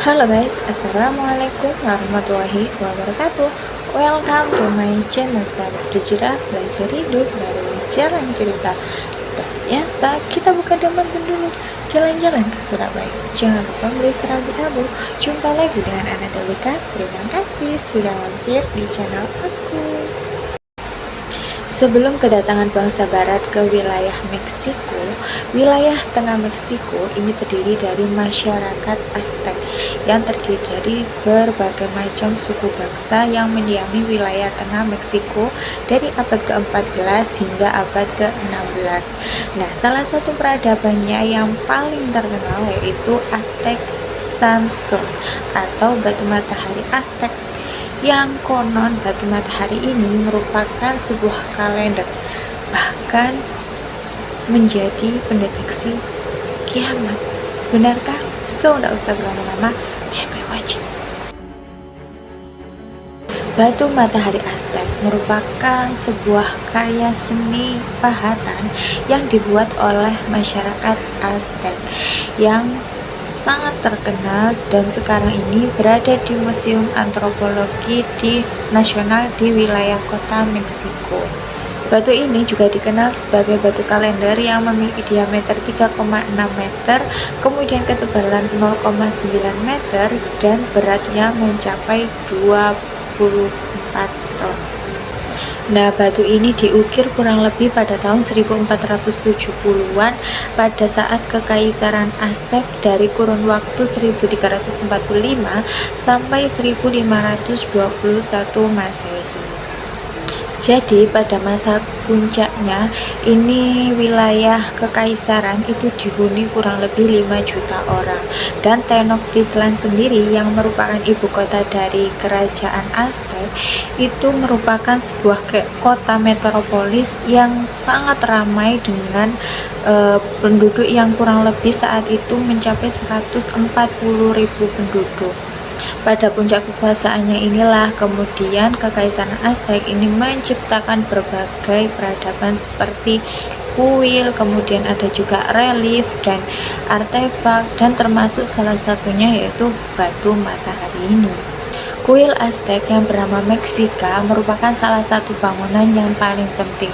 Halo guys, assalamualaikum warahmatullahi wabarakatuh. Welcome to my channel Sahabat Berjirah, belajar hidup dari jalan cerita. Seperti biasa, kita buka dompet dulu, jalan-jalan ke Surabaya. Jangan lupa beli seragam abu. Jumpa lagi dengan Ana Delika. Terima kasih sudah mampir di channel aku. Sebelum kedatangan bangsa barat ke wilayah Meksiko, wilayah tengah Meksiko ini terdiri dari masyarakat Aztec yang terdiri dari berbagai macam suku bangsa yang mendiami wilayah tengah Meksiko dari abad ke-14 hingga abad ke-16. Nah, salah satu peradabannya yang paling terkenal yaitu Aztec Sandstone atau batu matahari Aztec, yang konon batu matahari ini merupakan sebuah kalender, bahkan menjadi pendeteksi kiamat. Benarkah? So, tidak usah berlama-lama, wajib. Batu matahari Aztec merupakan sebuah karya seni pahatan yang dibuat oleh masyarakat Aztec yang sangat terkenal dan sekarang ini berada di Museum Antropologi Nasional di wilayah kota Meksiko. Batu ini juga dikenal sebagai batu kalender yang memiliki diameter 3,6 meter, kemudian ketebalan 0,9 meter, dan beratnya mencapai 24 ton. Nah, batu ini diukir kurang lebih pada tahun 1470-an pada saat Kekaisaran Aztec dari kurun waktu 1345 sampai 1521 Masehi. Jadi pada masa puncaknya ini wilayah kekaisaran itu dihuni kurang lebih 5 juta orang, dan Tenochtitlan sendiri yang merupakan ibu kota dari kerajaan Aztec itu merupakan sebuah kota metropolis yang sangat ramai dengan penduduk yang kurang lebih saat itu mencapai 140.000 penduduk. Pada puncak kekuasaannya inilah kemudian Kekaisaran Aztec ini menciptakan berbagai peradaban seperti kuil, kemudian ada juga relief dan artefak, dan termasuk salah satunya yaitu batu matahari ini. Kuil Aztec yang bernama Mexica merupakan salah satu bangunan yang paling penting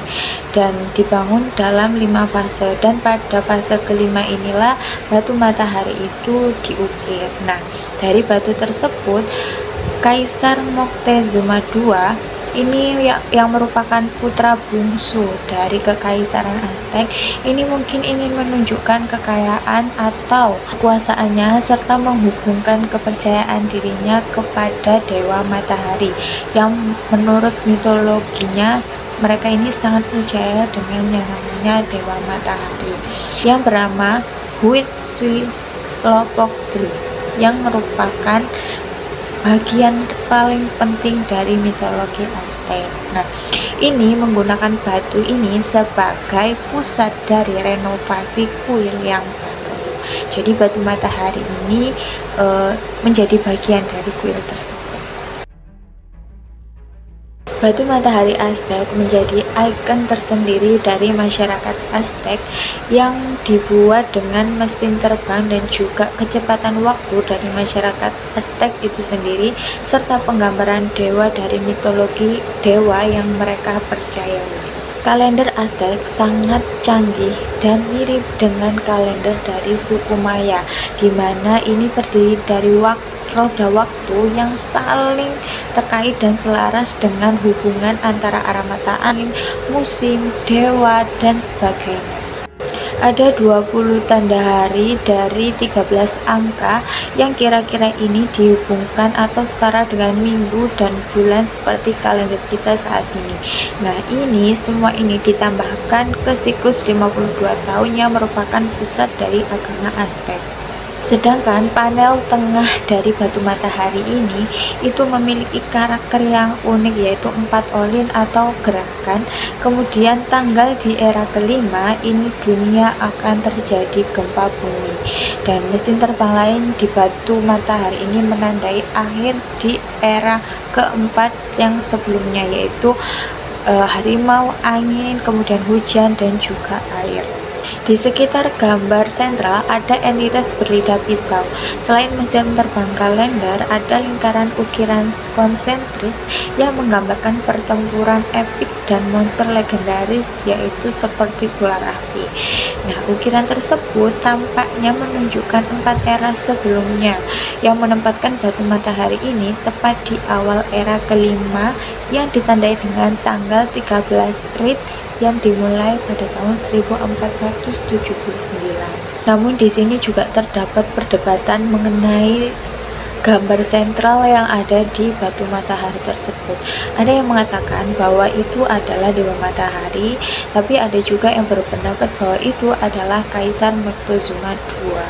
dan dibangun dalam 5 fase, dan pada fase kelima inilah batu matahari itu diukir. Nah, dari batu tersebut Kaisar Moctezuma II ini yang merupakan putra bungsu dari Kekaisaran Aztec ini mungkin ingin menunjukkan kekayaan atau kekuasaannya serta menghubungkan kepercayaan dirinya kepada Dewa Matahari yang menurut mitologinya mereka ini sangat percaya dengan yang namanya Dewa Matahari yang bernama Huitzilopochtli, yang merupakan bagian paling penting dari mitologi Aztec. Nah, ini menggunakan batu ini sebagai pusat dari renovasi kuil yang baru. Jadi batu matahari ini menjadi bagian dari kuil tersebut. Batu matahari Aztec menjadi ikon tersendiri dari masyarakat Aztec yang dibuat dengan mesin terbang dan juga kecepatan waktu dari masyarakat Aztec itu sendiri, serta penggambaran dewa dari mitologi dewa yang mereka percayai. Kalender Aztec sangat canggih dan mirip dengan kalender dari suku Maya, di mana ini terdiri dari roda waktu yang saling terkait dan selaras dengan hubungan antara arah mata angin, musim, dewa, dan sebagainya. Ada 20 tanda hari dari 13 angka yang kira-kira ini dihubungkan atau setara dengan minggu dan bulan seperti kalender kita saat ini. Nah, ini semua ini ditambahkan ke siklus 52 tahun yang merupakan pusat dari agama Aztec. Sedangkan panel tengah dari batu matahari ini itu memiliki karakter yang unik, yaitu 4 olin atau gerakan. Kemudian tanggal di era kelima ini dunia akan terjadi gempa bumi, dan mesin terbang lain di batu matahari ini menandai akhir di era keempat yang sebelumnya, yaitu harimau, angin, kemudian hujan, dan juga air. Di sekitar gambar sentral ada entitas berlidah pisau. Selain mesin terbang kalender, ada lingkaran ukiran konsentris yang menggambarkan pertempuran epik dan monster legendaris, yaitu seperti ular api. Nah, ukiran tersebut tampaknya menunjukkan 4 era sebelumnya, yang menempatkan batu matahari ini tepat di awal era kelima yang ditandai dengan tanggal 13 Rit yang dimulai pada tahun 1479. Namun di sini juga terdapat perdebatan mengenai gambar sentral yang ada di batu matahari tersebut. Ada yang mengatakan bahwa itu adalah dewa matahari, tapi ada juga yang berpendapat bahwa itu adalah Kaisar Moctezuma II.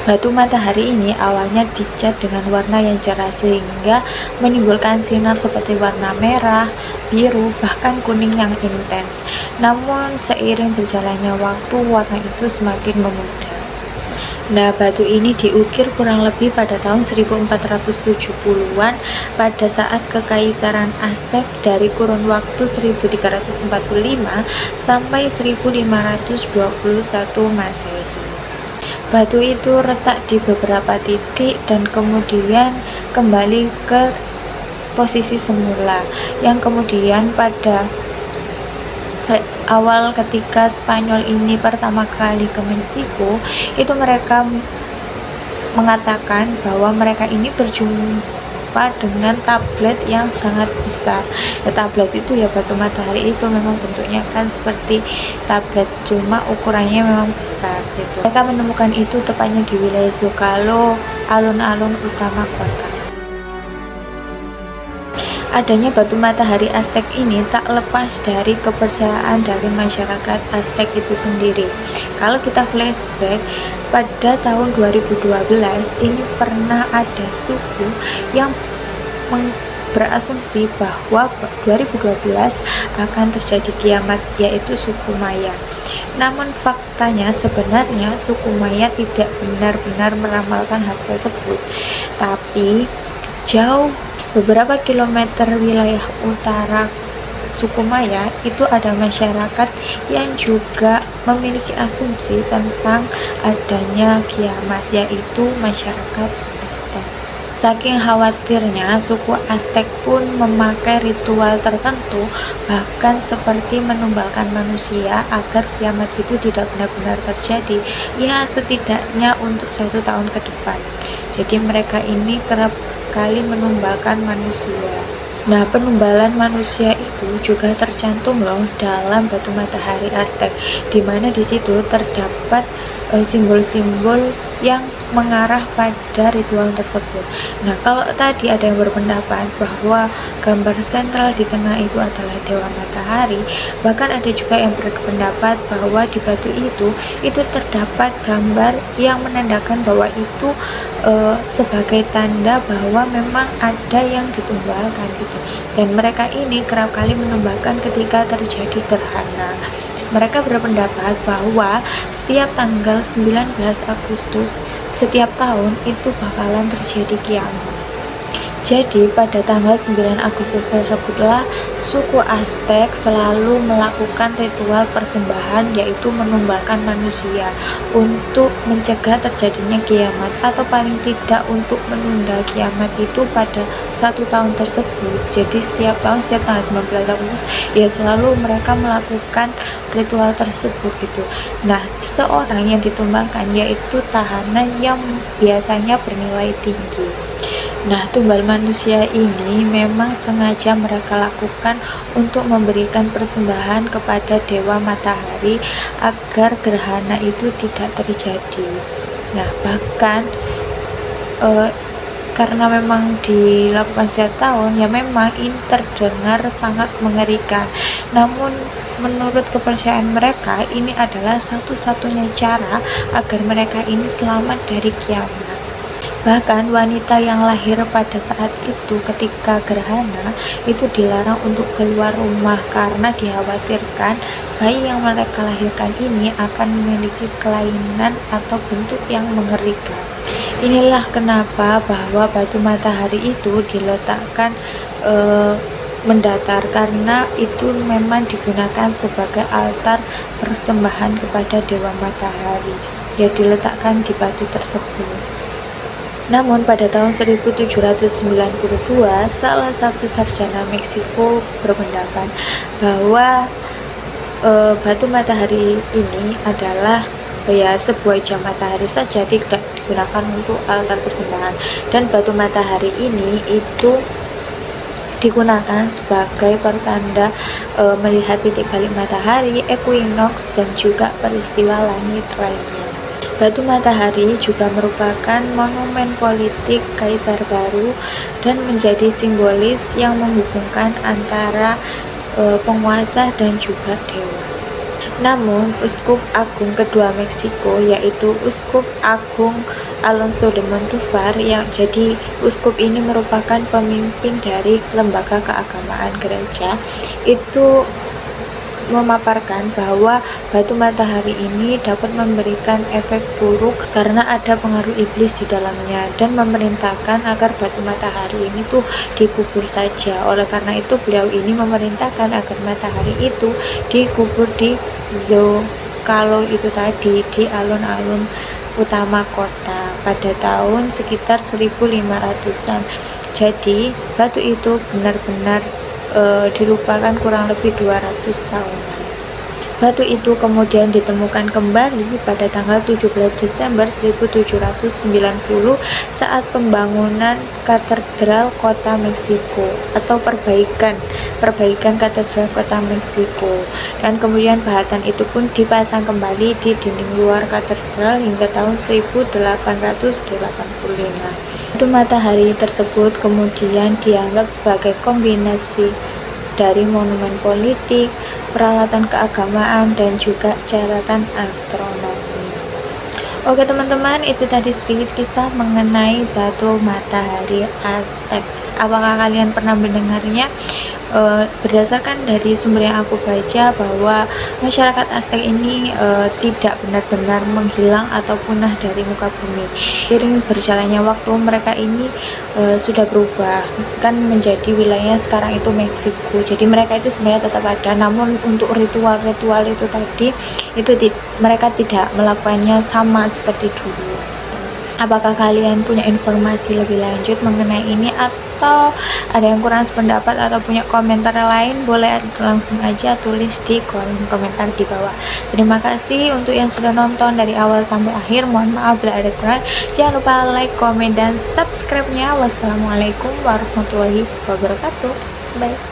Batu matahari ini awalnya dicat dengan warna yang cerah sehingga menimbulkan sinar seperti warna merah, biru, bahkan kuning yang intens. Namun seiring berjalannya waktu, warna itu semakin memudar. Nah, batu ini diukir kurang lebih pada tahun 1470-an pada saat Kekaisaran Aztec dari kurun waktu 1345 sampai 1521 Masehi. Batu itu retak di beberapa titik dan kemudian kembali ke posisi semula, yang kemudian pada awal ketika Spanyol ini pertama kali ke Meksiko, itu mereka mengatakan bahwa mereka ini berjumpa dengan tablet yang sangat besar. Ya, tablet itu ya batu matahari itu memang bentuknya kan seperti tablet, cuma ukurannya memang besar gitu. Mereka menemukan itu tepatnya di wilayah Zocalo, alun-alun utama kota. Adanya batu matahari Aztec ini tak lepas dari kepercayaan dari masyarakat Aztec itu sendiri. Kalau kita flashback, pada tahun 2012 ini pernah ada suku yang berasumsi bahwa 2012 akan terjadi kiamat, yaitu suku Maya. Namun faktanya sebenarnya suku Maya tidak benar-benar meramalkan hal tersebut, tapi jauh beberapa kilometer wilayah utara suku Maya itu ada masyarakat yang juga memiliki asumsi tentang adanya kiamat, yaitu masyarakat Aztec. Saking khawatirnya, suku Aztec pun memakai ritual tertentu, bahkan seperti menumbalkan manusia agar kiamat itu tidak benar-benar terjadi, ya setidaknya untuk 1 tahun ke depan. Jadi mereka ini kerap kali menumbalkan manusia. Nah, penumbalan manusia itu juga tercantum loh dalam batu matahari Aztec, di mana di situ terdapat simbol-simbol yang mengarah pada ritual tersebut. Nah, kalau tadi ada yang berpendapat bahwa gambar sentral di tengah itu adalah dewa matahari, bahkan ada juga yang berpendapat bahwa di batu itu terdapat gambar yang menandakan bahwa itu sebagai tanda bahwa memang ada yang ditumbalkan gitu. Dan mereka ini kerap kali menumbalkan ketika terjadi gerhana. Mereka berpendapat bahwa setiap tanggal 19 Agustus setiap tahun itu bakalan terjadi kiamat. Jadi pada tanggal 9 Agustus tersebutlah suku Aztec selalu melakukan ritual persembahan, yaitu menumbalkan manusia untuk mencegah terjadinya kiamat, atau paling tidak untuk menunda kiamat itu pada 1 tahun tersebut. Jadi setiap tahun, setiap tanggal 19 Agustus ya selalu mereka melakukan ritual tersebut gitu. Nah, seseorang yang ditumbalkan yaitu tahanan yang biasanya bernilai tinggi. Nah, tumbal manusia ini memang sengaja mereka lakukan untuk memberikan persembahan kepada dewa matahari agar gerhana itu tidak terjadi. Nah, bahkan karena memang dilakukan setiap tahun, ya memang ini terdengar sangat mengerikan. Namun menurut kepercayaan mereka, ini adalah satu-satunya cara agar mereka ini selamat dari kiamat. Bahkan wanita yang lahir pada saat itu ketika gerhana itu dilarang untuk keluar rumah karena dikhawatirkan bayi yang mereka lahirkan ini akan memiliki kelainan atau bentuk yang mengerikan. Inilah kenapa bahwa batu matahari itu diletakkan mendatar, karena itu memang digunakan sebagai altar persembahan kepada Dewa Matahari yang diletakkan di batu tersebut. Namun pada tahun 1792, salah satu sarjana Meksiko berpendapat bahwa batu matahari ini adalah sebuah jam matahari saja, tidak digunakan untuk altar persembahan, dan batu matahari ini itu digunakan sebagai pertanda melihat titik balik matahari, equinox, dan juga peristiwa langit lainnya. Batu matahari juga merupakan monumen politik Kaisar Baru dan menjadi simbolis yang menghubungkan antara penguasa dan juga dewa. Namun, Uskup Agung kedua Meksiko, yaitu Uskup Agung Alonso de Montúfar, yang jadi uskup ini merupakan pemimpin dari lembaga keagamaan gereja, itu memaparkan bahwa batu matahari ini dapat memberikan efek buruk karena ada pengaruh iblis di dalamnya, dan memerintahkan agar batu matahari ini tuh dikubur saja. Oleh karena itu beliau ini memerintahkan agar matahari itu dikubur di Zocalo itu tadi, di alun-alun utama kota pada tahun sekitar 1500-an. Jadi batu itu benar-benar dilupakan kurang lebih 200 tahunan. Batu itu kemudian ditemukan kembali pada tanggal 17 Desember 1790 saat pembangunan katedral kota Meksiko atau perbaikan katedral kota Meksiko, dan kemudian pahatan itu pun dipasang kembali di dinding luar katedral hingga tahun 1885. Batu matahari tersebut kemudian dianggap sebagai kombinasi dari monumen politik, peralatan keagamaan, dan juga catatan astronomi. Oke teman-teman, itu tadi sedikit kisah mengenai batu matahari Aztec. Apakah kalian pernah mendengarnya? Berdasarkan dari sumber yang aku baca, bahwa masyarakat Aztec ini tidak benar-benar menghilang atau punah dari muka bumi. Seiring berjalannya waktu, mereka ini sudah berubah kan menjadi wilayah sekarang itu Meksiko. Jadi mereka itu sebenarnya tetap ada, namun untuk ritual-ritual itu tadi itu mereka tidak melakukannya sama seperti dulu. Apakah kalian punya informasi lebih lanjut mengenai ini, atau ada yang kurang sependapat atau punya komentar lain, boleh langsung aja tulis di kolom komentar di bawah. Terima kasih untuk yang sudah nonton dari awal sampai akhir. Mohon maaf bila ada kurang. Jangan lupa like, komen, dan subscribe-nya. Wassalamualaikum warahmatullahi wabarakatuh. Bye.